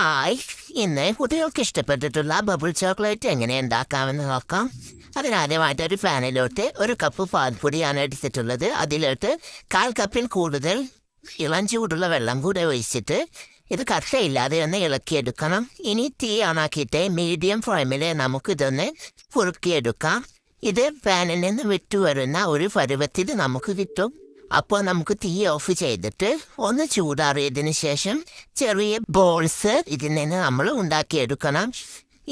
Hi, ഇന്ന് കുട്ടികൾക്ക് ഇഷ്ടപ്പെട്ടിട്ടുള്ള bubble chocolate എങ്ങനെ ഉണ്ടാക്കാമെന്ന് നോക്കാം. അതിനാദ്യമായിട്ട് ഒരു പാനിലോട്ട് 1 കപ്പ് പാൽപ്പൊടിയാണ് എടുത്തിട്ടുള്ളത്. അതിലോട്ട് 1/4 കപ്പിൽ കൂടുതൽ ഇളം ചൂടുള്ള വെള്ളം കൂടെ ഒഴിച്ചിട്ട് ഇത് കട്ടയില്ലാതെ ഒന്ന് ഇളക്കിയെടുക്കണം. ഇനി തീ ഓണാക്കിയിട്ട് മീഡിയം ഫ്ലെയിമിൽ നമുക്കിതൊന്ന് കുറുക്കിയെടുക്കാം. ഇത് പാനിൽ നിന്ന് വിട്ടുവരുന്ന ഒരു പരുവത്തിൽ നമുക്ക് കിട്ടും. അപ്പോൾ നമുക്ക് തീ ഓഫ് ചെയ്തിട്ട് ഒന്ന് ചൂടാറിയതിന് ശേഷം ചെറിയ ബോൾസ് ഇതിൽ നിന്ന് നമ്മൾ ഉണ്ടാക്കിയെടുക്കണം.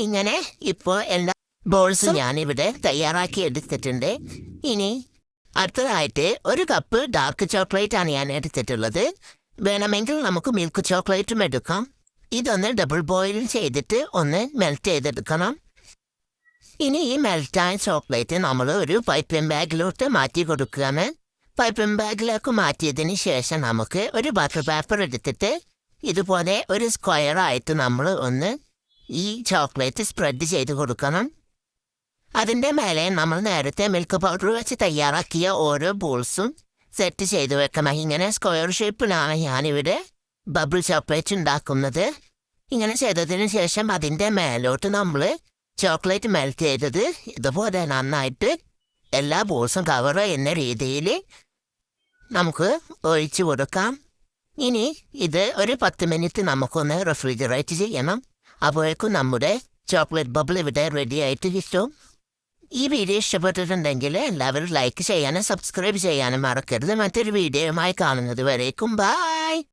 ഇങ്ങനെ ഇപ്പോൾ എല്ലാ ബോൾസും ഞാനിവിടെ തയ്യാറാക്കി എടുത്തിട്ടുണ്ട്. ഇനി അടുത്തതായിട്ട് 1 കപ്പ് ഡാർക്ക് ചോക്ലേറ്റ് ആണ് ഞാൻ എടുത്തിട്ടുള്ളത്. വേണമെങ്കിൽ നമുക്ക് മിൽക്ക് ചോക്ലേറ്റും എടുക്കാം. ഇതൊന്ന് ഡബിൾ ബോയിൽ ചെയ്തിട്ട് ഒന്ന് മെൽറ്റ് ചെയ്തെടുക്കണം. ഇനി ഈ മെൽറ്റായ ചോക്ലേറ്റ് നമ്മൾ ഒരു പൈപ്പിംഗ് ബാഗിലോട്ട് മാറ്റി കൊടുക്കുകയാണ്. പൈപ്പിംഗ് ബാഗിലേക്ക് മാറ്റിയതിന് ശേഷം നമുക്ക് ഒരു ബട്ടർ പേപ്പർ എടുത്തിട്ട് ഇതുപോലെ ഒരു സ്ക്വയറായിട്ട് നമ്മൾ ഒന്ന് ഈ ചോക്ലേറ്റ് സ്പ്രെഡ് ചെയ്ത് കൊടുക്കണം. അതിൻ്റെ മേലെ നമ്മൾ നേരത്തെ മിൽക്ക് പൗഡർ വെച്ച് തയ്യാറാക്കിയ ഓരോ ബോൾസും സെറ്റ് ചെയ്ത് വെക്കണം. ഇങ്ങനെ സ്ക്വയർ ഷേപ്പിലാണ് ഞാനിവിടെ ബബിൾ ചോക്ലേറ്റ് ഉണ്ടാക്കുന്നത്. ഇങ്ങനെ ചെയ്തതിന് ശേഷം അതിൻ്റെ മേലോട്ട് നമ്മൾ ചോക്ലേറ്റ് മെൽറ്റ് ചെയ്തത് ഇതുപോലെ നന്നായിട്ട് എല്ലാ ബോൾസും കവർ ചെയ്യുന്ന രീതിയിൽ നമുക്ക് ഒഴിച്ചു കൊടുക്കാം. ഇനി ഇത് ഒരു 10 മിനിറ്റ് നമുക്കൊന്ന് റെഫ്രിജറേറ്റ് ചെയ്യണം. അപ്പോഴേക്കും നമ്മുടെ ചോക്ലേറ്റ് ബബിൾ ഇവിടെ റെഡി ആയിട്ട് കിട്ടും. ഈ വീഡിയോ ഇഷ്ടപ്പെട്ടിട്ടുണ്ടെങ്കിൽ എല്ലാവരും ലൈക്ക് ചെയ്യാനും സബ്സ്ക്രൈബ് ചെയ്യാനും മറക്കരുത്. മറ്റൊരു വീഡിയോയുമായി കാണുന്നത് വരേക്കും ബൈ.